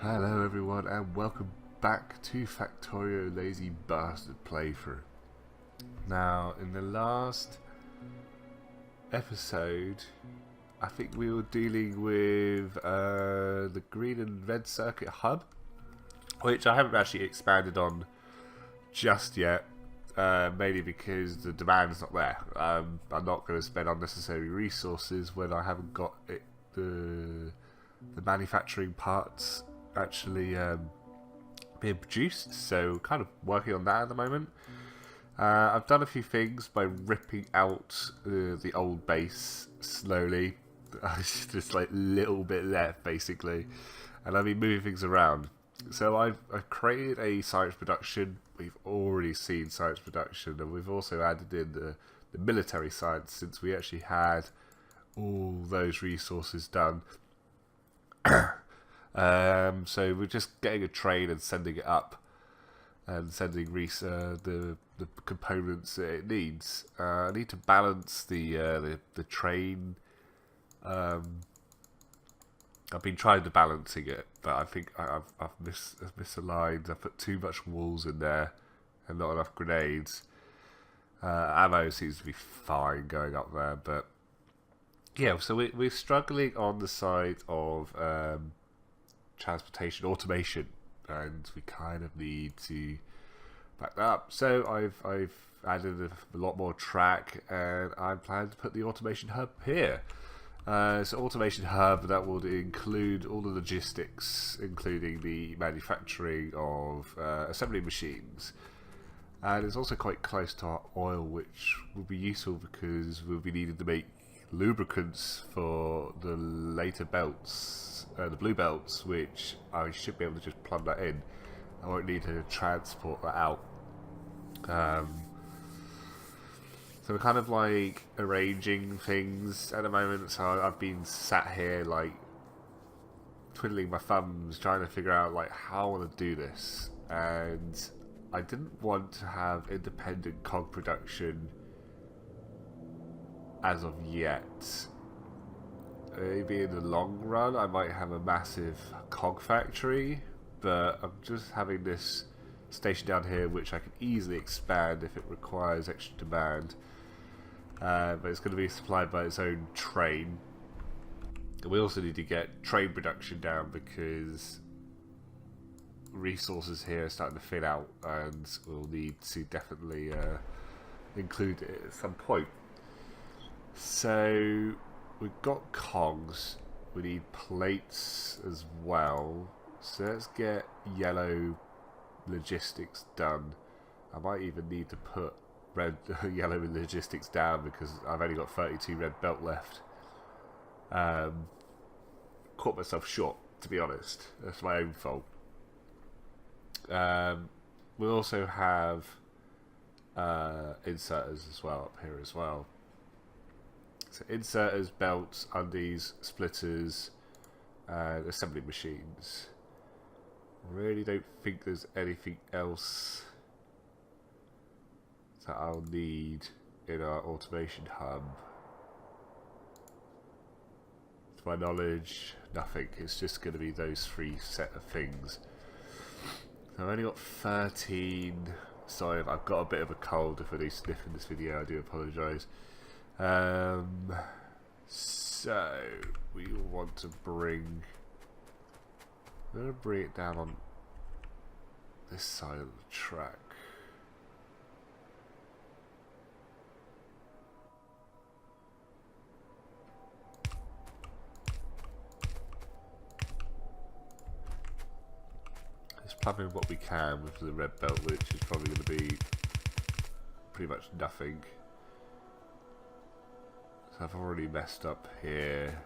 Hello everyone and welcome back to Factorio Lazy Bastard playthrough. Now in the last episode I think we were dealing with the green and red circuit hub, which I haven't actually expanded on just yet, mainly because the demand's not there. I'm not going to spend unnecessary resources when I haven't got the manufacturing parts actually being produced, so kind of working on that at the moment. I've done a few things by ripping out the old base slowly. It's just like a little bit left basically, and I've been moving things around. So I've created a science production. We've already seen science production, and we've also added in the military science since we actually had all those resources done. So we're just getting a train and sending it up, and sending the components that it needs. I need to balance the train. I've been trying to balancing it, but I think I've misaligned. I put too much walls in there and not enough grenades. Ammo seems to be fine going up there, but yeah. So we're struggling on the side of transportation automation, and we kind of need to back that up. So I've added a lot more track, and I'm planning to put the automation hub here. So automation hub that will include all the logistics, including the manufacturing of assembly machines, and it's also quite close to our oil, which will be useful because we'll be needing to make lubricants for the later belts, the blue belts, which I should be able to just plug that in. I won't need to transport that out. So we're kind of like arranging things at the moment. So I've been sat here like twiddling my thumbs, trying to figure out like how I want to do this. And I didn't want to have independent cog production as of yet. Maybe in the long run I might have a massive cog factory, but I'm just having this station down here which I can easily expand if it requires extra demand. But it's going to be supplied by its own train. And we also need to get train production down because resources here are starting to thin out, and we'll need to definitely include it at some point. So we've got cogs, we need plates as well. So let's get yellow logistics done. I might even need to put yellow logistics down because I've only got 32 red belt left. Caught myself short, to be honest. That's my own fault. We'll also have inserters as well up here as well. So inserters, belts, undies, splitters, and assembly machines. Really don't think there's anything else that I'll need in our automation hub. To my knowledge, nothing. It's just going to be those three set of things. So I've only got 13. Sorry if I've got a bit of a cold. If I do sniff in this video, I do apologise. So we want to bring. I'm going to bring it down on this side of the track. Let's plug in what we can with the red belt, which is probably going to be pretty much nothing. So I've already messed up here.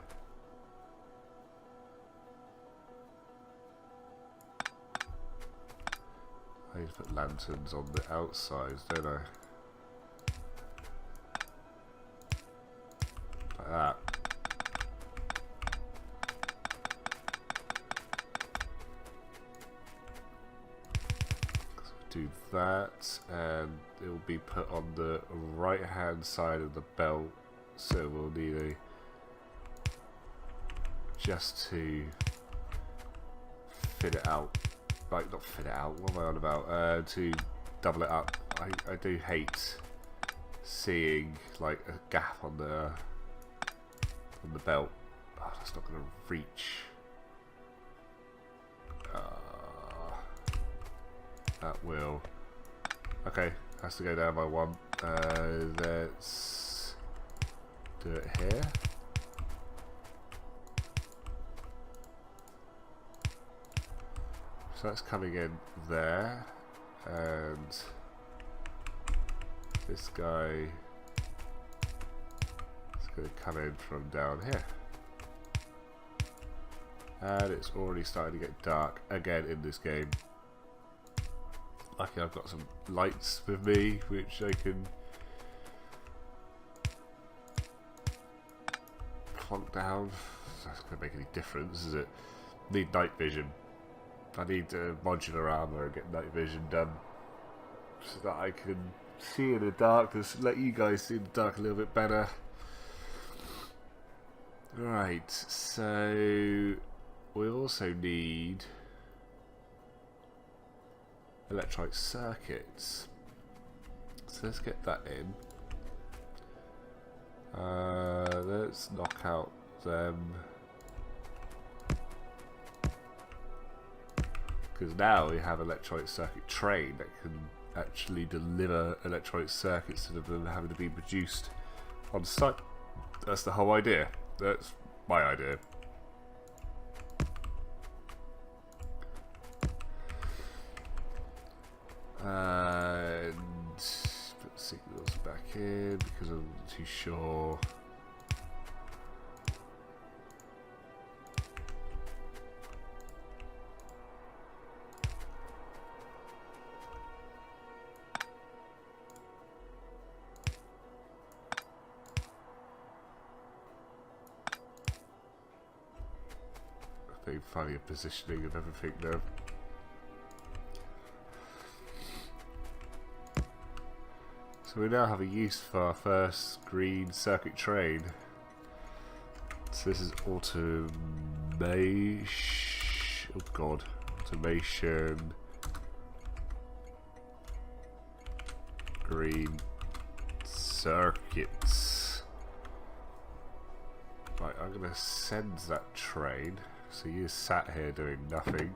I need to put lanterns on the outsides, don't I? Like that. So do that, and it will be put on the right hand side of the belt. So we'll need a just to fit it out. Like, not fit it out, what am I on about? To double it up. I do hate seeing like a gap on the belt. Oh, that's not going to reach. That will. Okay, has to go down by one. Let's do it here. So that's coming in there, and this guy is going to come in from down here. And it's already starting to get dark again in this game. Lucky I've got some lights with me, which I can plonk down. That's not going to make any difference, is it? Need night vision. I need modular armor and get night vision done so that I can see in the dark, just let you guys see in the dark a little bit better. Right, so we also need electronic circuits. So let's get that in. Let's knock out them. Because now we have electronic circuit train that can actually deliver electronic circuits instead of them having to be produced on site. That's the whole idea. That's my idea. And put the signals back in because I'm not too sure. Finding a positioning of everything now. So we now have a use for our first green circuit train. So this is automation. Oh god, automation. Green circuits. Right, I'm gonna send that train. So you sat here doing nothing.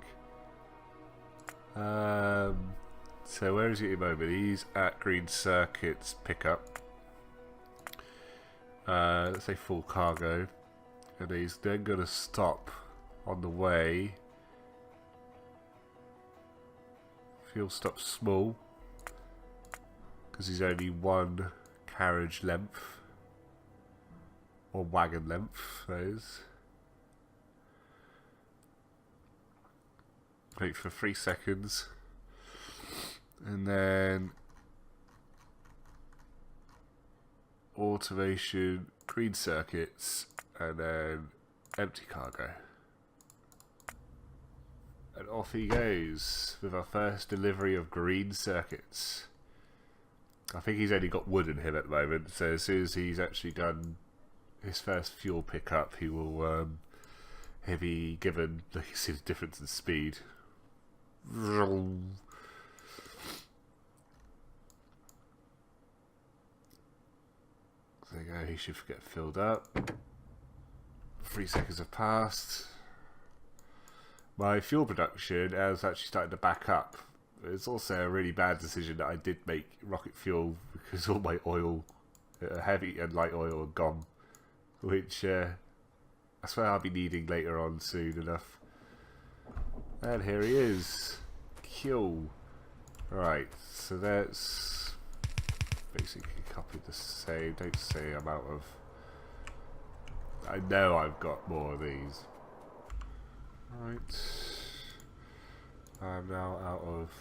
So where is he at the moment? He's at Green Circuits pickup. Let's say full cargo. And he's then going to stop on the way. Fuel stop small. Because he's only one carriage length. Or wagon length, that is. Wait for 3 seconds, and then automation, green circuits, and then empty cargo, and off he goes with our first delivery of green circuits. I think he's only got wood in him at the moment, so as soon as he's actually done his first fuel pickup, he will he'll be given, you see the difference in speed. There you go, he should get filled up. 3 seconds have passed. My fuel production has actually started to back up. It's also a really bad decision that I did make rocket fuel because all my oil, heavy and light oil, are gone. Which I swear I'll be needing later on soon enough. And here he is. Kill. Right, so that's basically copied the same. Don't say I'm out of. I know I've got more of these. Right. I'm now out of.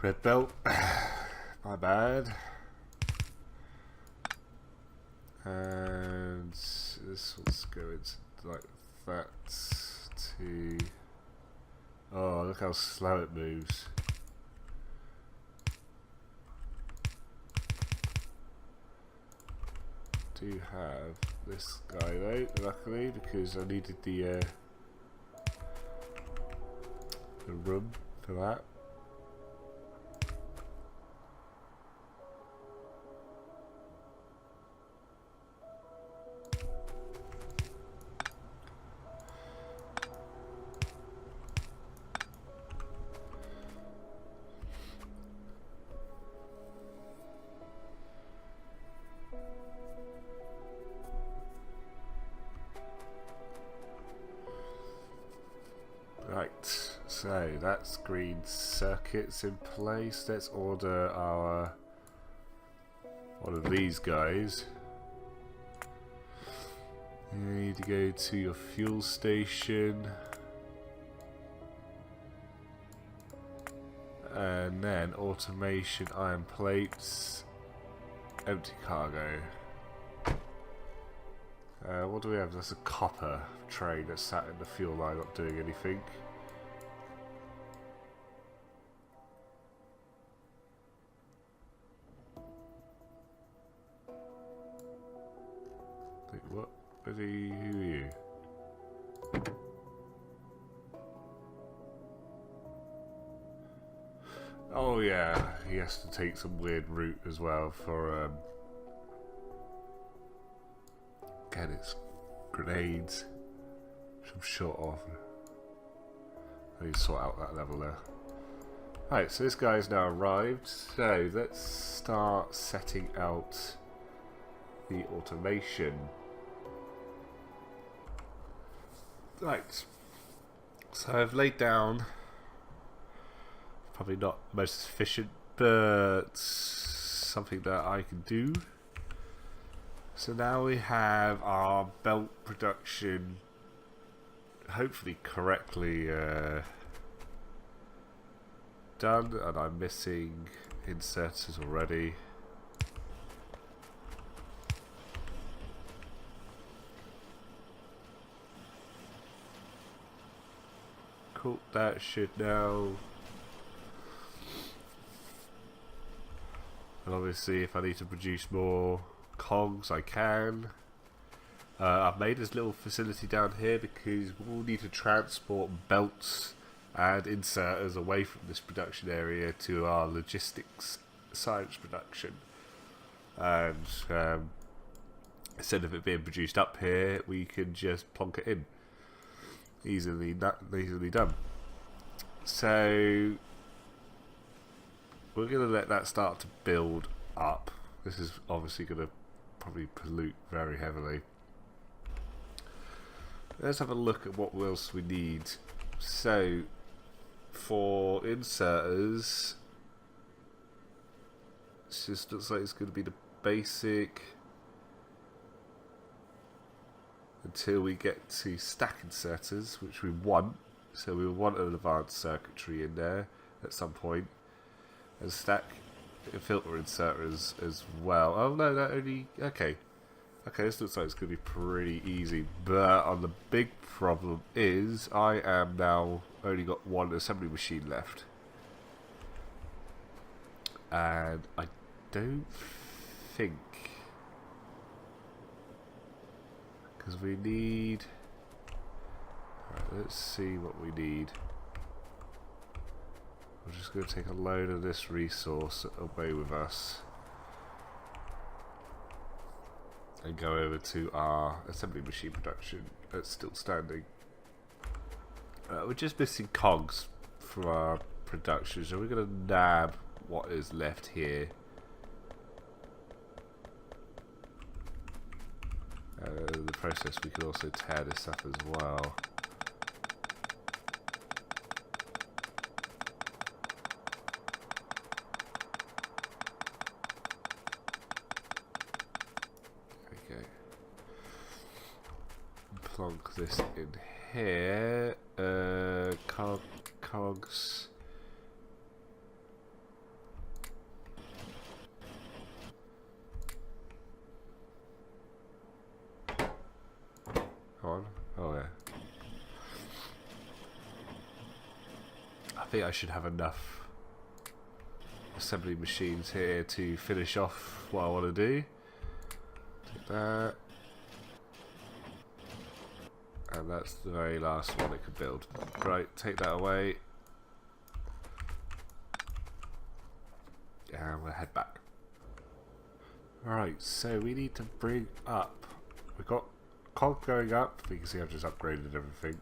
Red belt. My bad. And this one's going like that to. Oh, look how slow it moves. Do have this guy though, luckily, because I needed the room for that. Right, so that's green circuits in place. Let's order our one of these guys. You need to go to your fuel station and then automation, iron plates, empty cargo. What do we have? That's a copper train that's sat in the fuel line, not doing anything. What? Who are you? Oh yeah, he has to take some weird route as well for again, it's grenades, which I'm short of. I need to sort out that level there. Right, so this guy's now arrived, so let's start setting out the automation. Right, so I've laid down, probably not most efficient, but something that I can do. So now we have our belt production hopefully correctly done, and I'm missing inserters already. Cool, that should now. And obviously if I need to produce more cogs I can. I've made this little facility down here because we'll need to transport belts and inserters away from this production area to our logistics science production, and instead of it being produced up here we can just plonk it in. Easily done. So we're going to let that start to build up. This is obviously going to probably pollute very heavily. Let's have a look at what else we need. So for inserters, it just looks like it's going to be the basic until we get to stack inserters, which we want. So we want an advanced circuitry in there at some point, and stack filter inserters as well. Oh no, that only okay. This looks like it's going to be pretty easy, but the big problem is I am now only got one assembly machine left, and I don't think, because we need. Right, let's see what we need. We're just going to take a load of this resource away with us and go over to our assembly machine production that's still standing. We're just missing cogs for our production, so we're going to nab what is left here. The process, we can also tear this up as well. Plonk this in here. Cogs. Come on. Oh yeah. I think I should have enough assembly machines here to finish off what I want to do. Take that. And that's the very last one it could build. Right, take that away. And we'll head back. Alright, so we need to bring up. We've got cog going up. You can see I've just upgraded everything.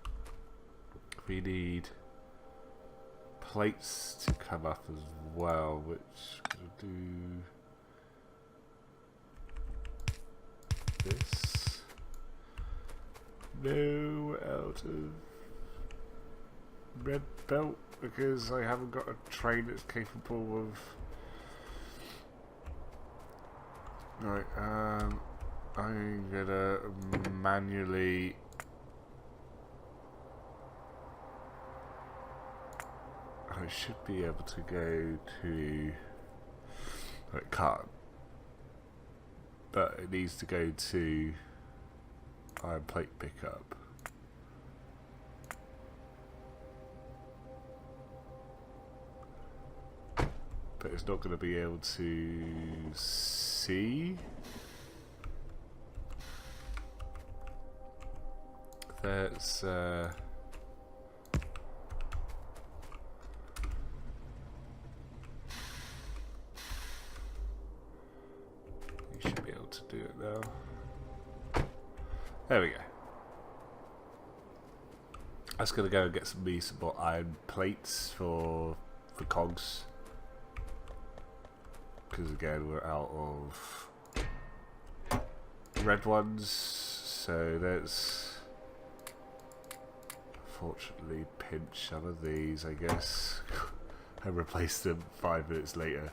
We need plates to come up as well, which we'll do this. No out of red belt because I haven't got a train that's capable of. Right, I'm gonna manually I should be able to go to it can't, but it needs to go to iron plate pickup. But it's not going to be able to see. That's you should be able to do it now. There we go. I was going to go and get some more iron plates for cogs. Because again we're out of red ones, so let's fortunately pinch some of these, I guess, and replace them 5 minutes later.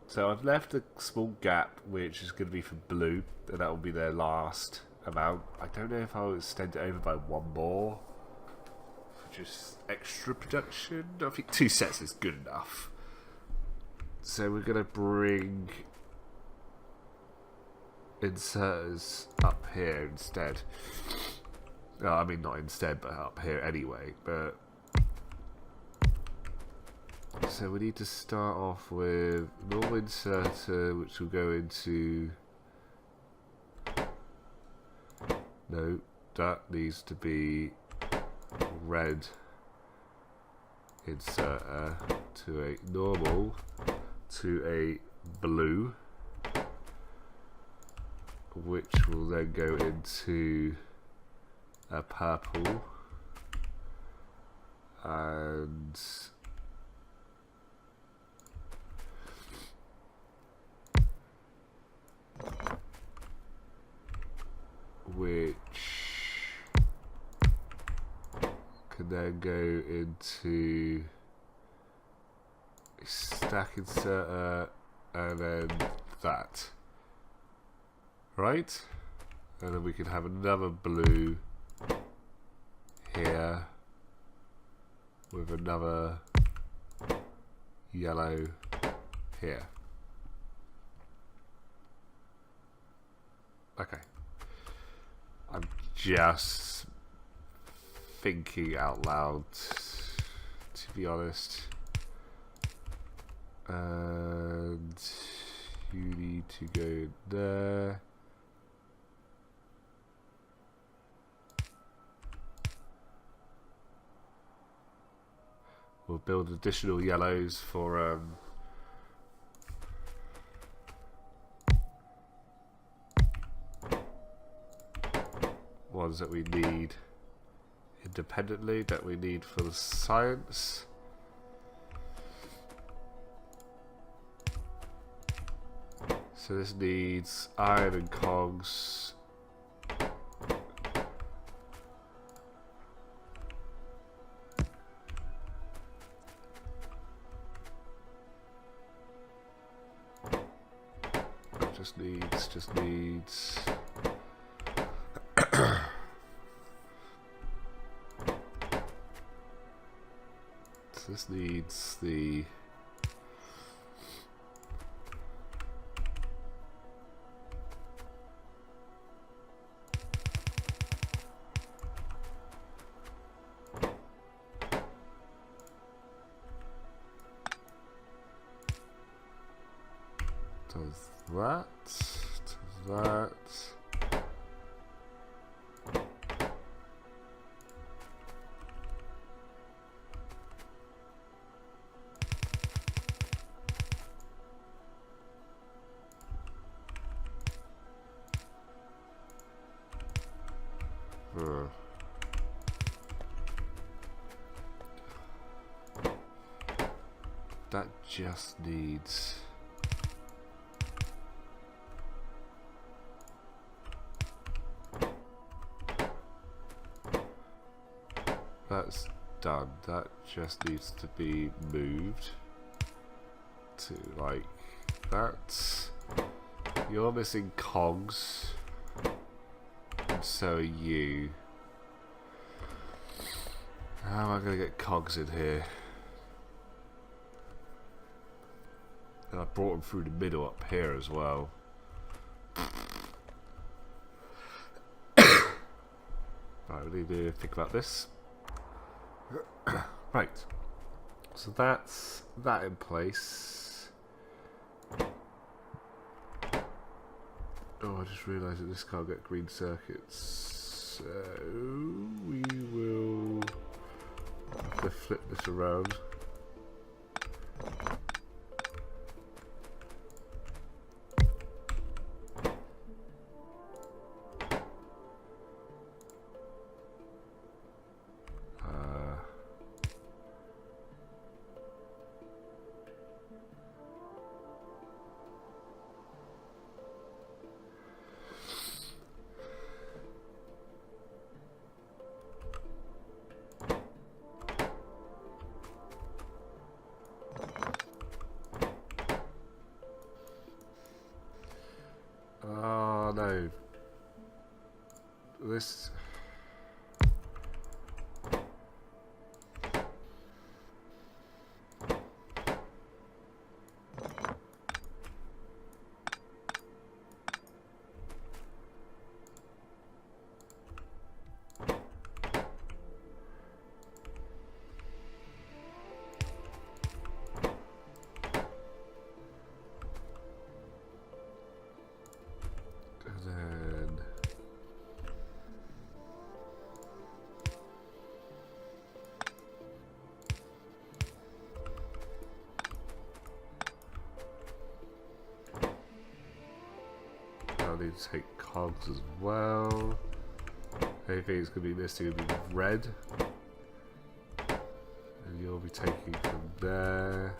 So I've left a small gap which is going to be for blue, and that will be their last amount. I don't know if I'll extend it over by one more. Just extra production. I think 2 sets is good enough. So we're gonna bring inserters up here instead. Oh, I mean not instead, but up here anyway. But so we need to start off with normal inserter, which will go into. No, that needs to be red inserter to a normal to a blue, which will then go into a purple and which can then go into a stack inserter and then that, right? And then we can have another blue here with another yellow here. Okay. I'm just thinking out loud, to be honest. And you need to go there. We'll build additional yellows for ones that we need independently, that we need for the science. So this needs iron and cogs. Just needs so this needs the does that, does that. That just needs... That's done. That just needs to be moved to like that. You're missing cogs, and so are you. How am I going to get cogs in here? And I brought them through the middle up here as well. Right, we need to think about this. Right. So that's that in place. Oh, I just realised that this can't get green circuits. So we will have to flip this around. Oh no. This... I need to take cogs as well. Anything that's going to be missing will be red. And you'll be taking from there.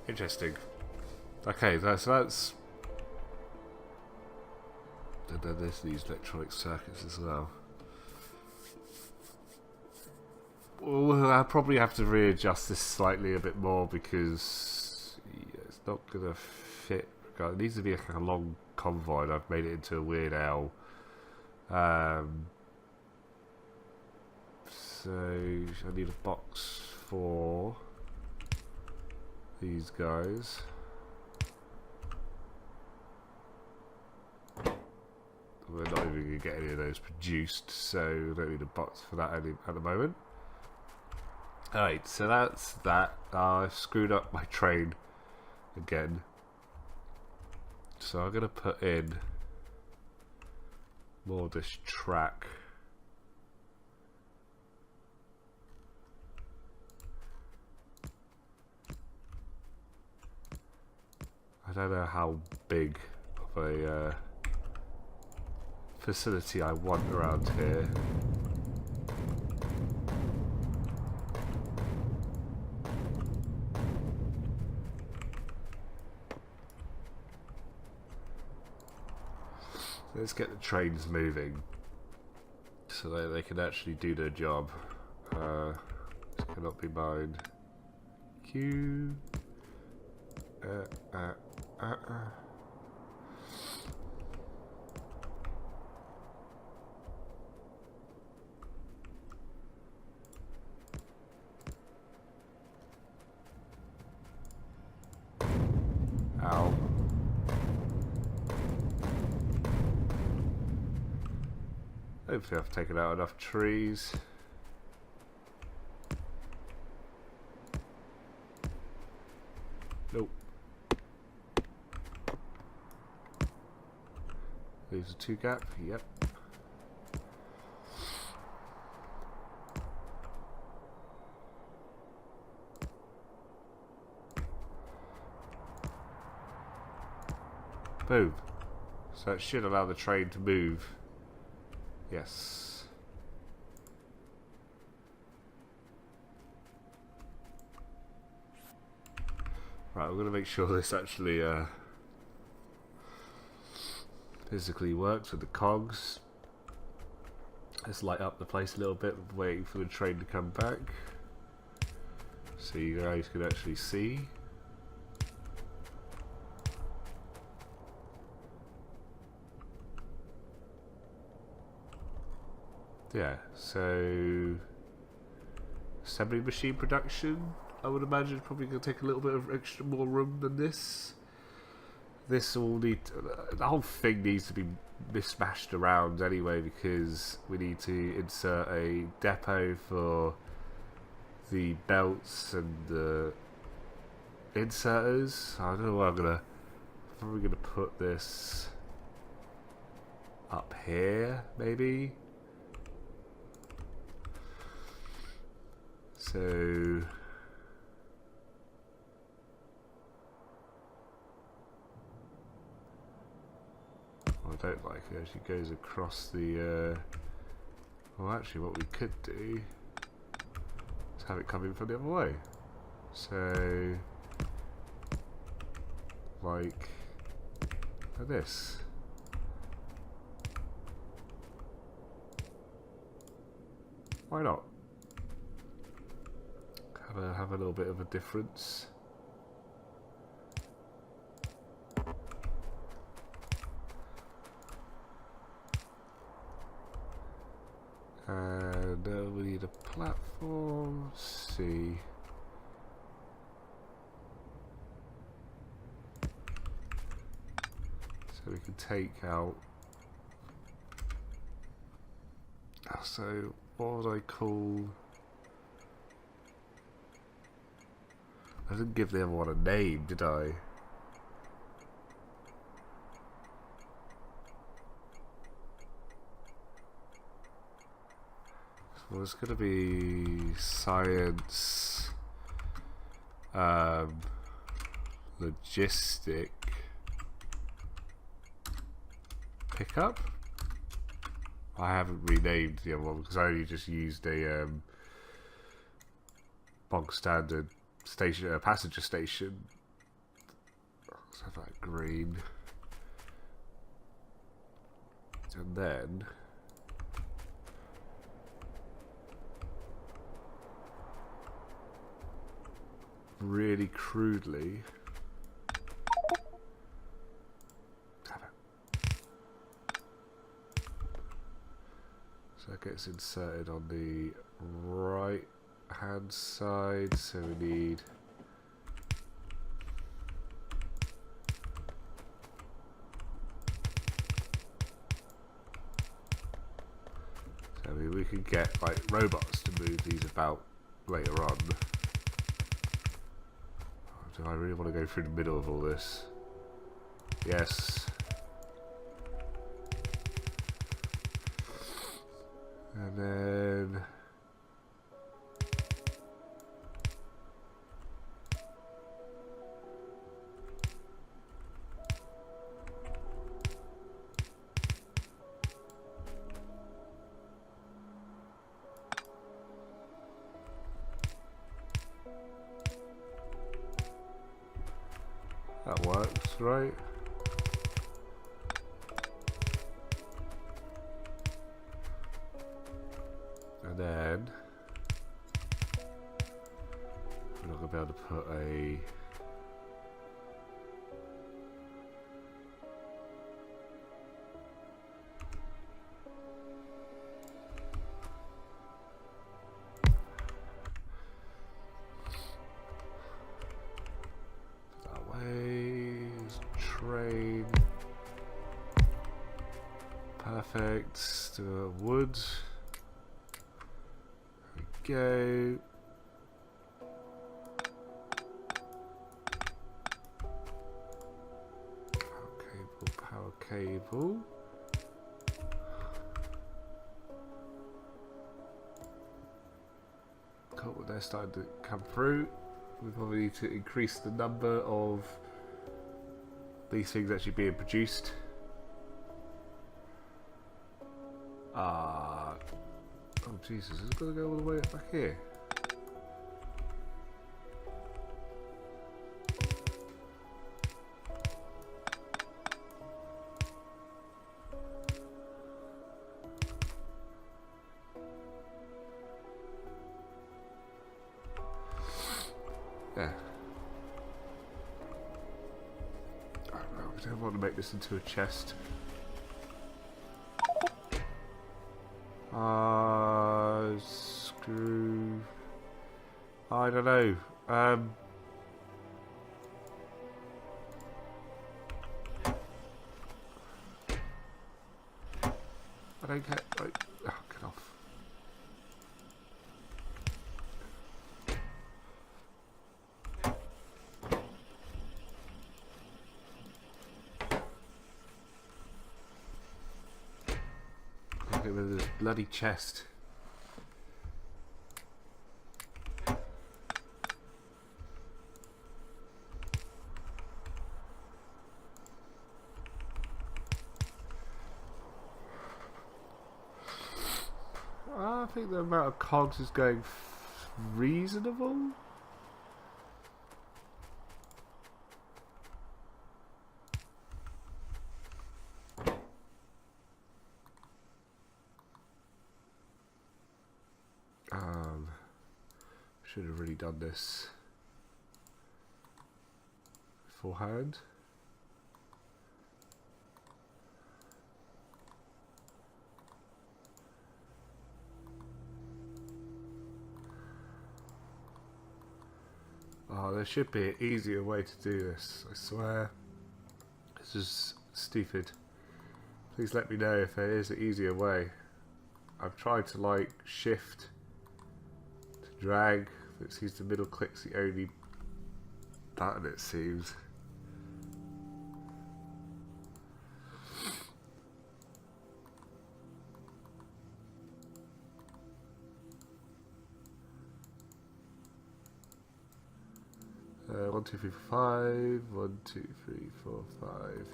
Interesting. Okay, so that's... And then there's these electronic circuits as well. Well, I'll probably have to readjust this slightly a bit more because it's not going to fit. It needs to be like a long convoy, and I've made it into a weird L. So I need a box for these guys. We're not even going to get any of those produced, so we don't need a box for that at the moment. Alright, so that's that. I've screwed up my train again. So I'm going to put in more of this track. I don't know how big of a facility I want around here. Let's get the trains moving so that they can actually do their job. This cannot be mine. Q. Ow. Hopefully I've taken out enough trees. Nope. Leaves a 2 gap. Yep. Boom. So it should allow the train to move. Yes. Right, we're going to make sure this actually physically works with the cogs. Let's light up the place a little bit, waiting for the train to come back, so you guys can actually see. Yeah, so assembly machine production, I would imagine, probably going to take a little bit of extra more room than this. This will need the whole thing needs to be mismatched around anyway, because we need to insert a depot for the belts and the inserters. I don't know where I'm probably gonna put this up here, maybe. So I don't like it actually goes across the well, actually what we could do is have it come in from the other way, so like this. Why not have a little bit of a difference? And we need a platform. Let's see. So we can take out. So what would I call? I didn't give the other one a name, did I? Well, it's going to be science, logistic pickup. I haven't renamed the other one because I only just used a bog standard station, passenger station. Let's have that green, and then. Really crudely, so that gets inserted on the right hand side, so we need we could get like robots to move these about later on. Do I really want to go through the middle of all this? Yes. And then that works, right? And then we're not going to be able to put a that way. Train. Perfect. Do a wood. Go. Power cable. Cool, they're starting to come through. We probably need to increase the number of these things actually being produced. Oh Jesus, it's got to go all the way back here. Yeah. Oh, no, I don't want to make this into a chest. Screw. I don't know. I don't get. Like, oh, get off. Get rid of this bloody chest. I think the amount of cogs is going reasonable. Should have really done this beforehand. Oh, there should be an easier way to do this, I swear. This is stupid. Please let me know if there is an easier way. I've tried to like shift to drag, but it seems the middle click's the only button it seems. One, two, three, four, 5. 1, 2, 3, 4, 5.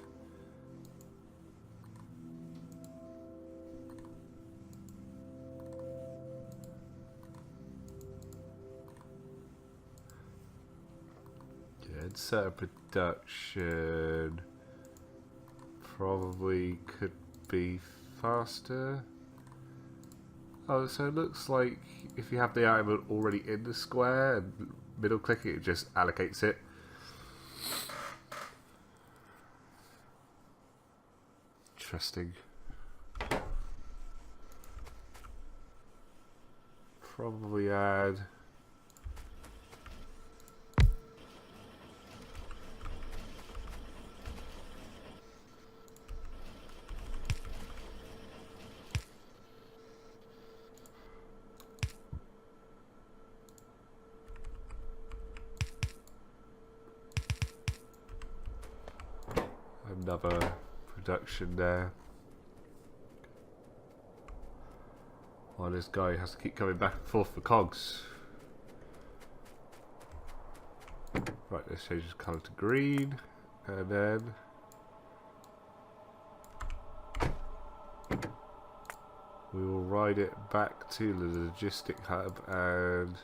Yeah, insert production probably could be faster. Oh, so it looks like if you have the item already in the square and middle click it just allocates it. Interesting. Probably add another production there. While this guy has to keep coming back and forth for cogs. Right, let's change his colour to green, and then we will ride it back to the logistic hub and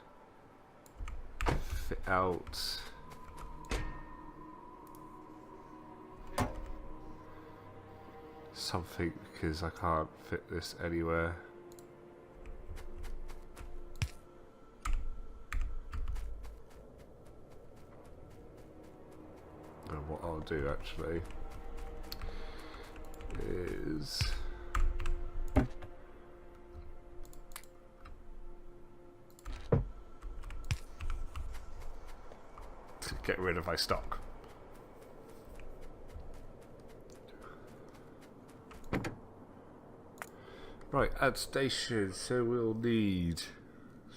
fit out something because I can't fit this anywhere. And what I'll do actually is to get rid of my stock. Right, add station, so we'll need,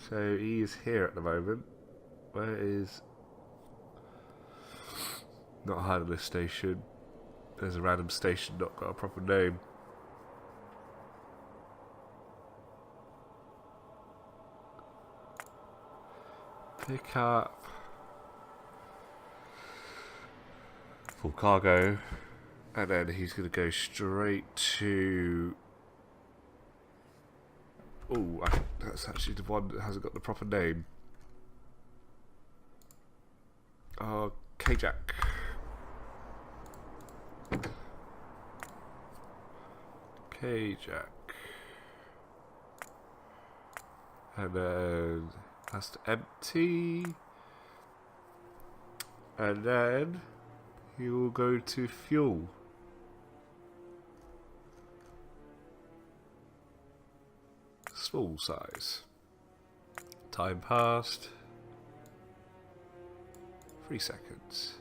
so he is here at the moment. Where is, not a handler station, there's a random station not got a proper name. Pick up full cargo, and then he's going to go straight to... Oh, that's actually the one that hasn't got the proper name. K-Jack. K-Jack. And then has to empty. And then he will go to fuel. Small size. Time passed. 3 seconds.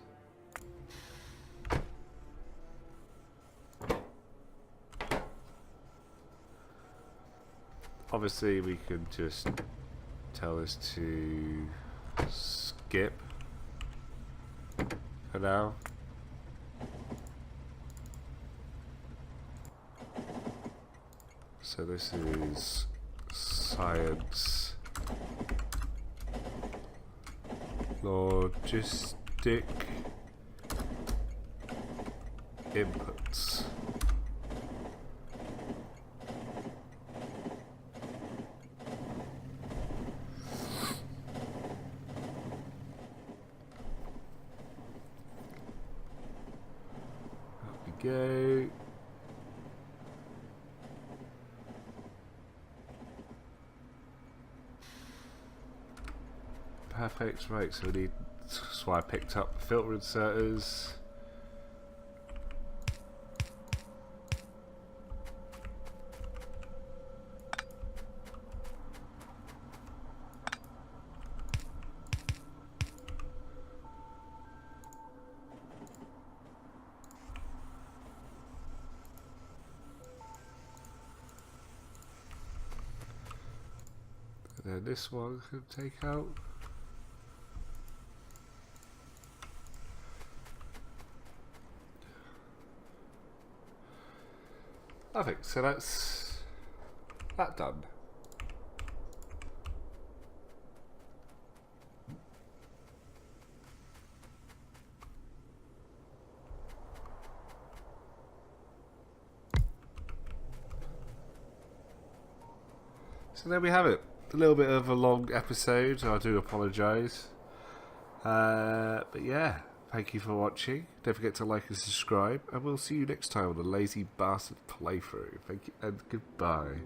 Obviously we can just tell this to skip for now. So this is science, logistic inputs. Up we go. Perfect, right, so we need, that's why I picked up filter inserters. And then this one can take out. Perfect, so that's that done. So there we have it. A little bit of a long episode, I do apologise. But yeah, thank you for watching. Don't forget to like and subscribe, and we'll see you next time on the Lazy Bastard playthrough. Thank you and goodbye.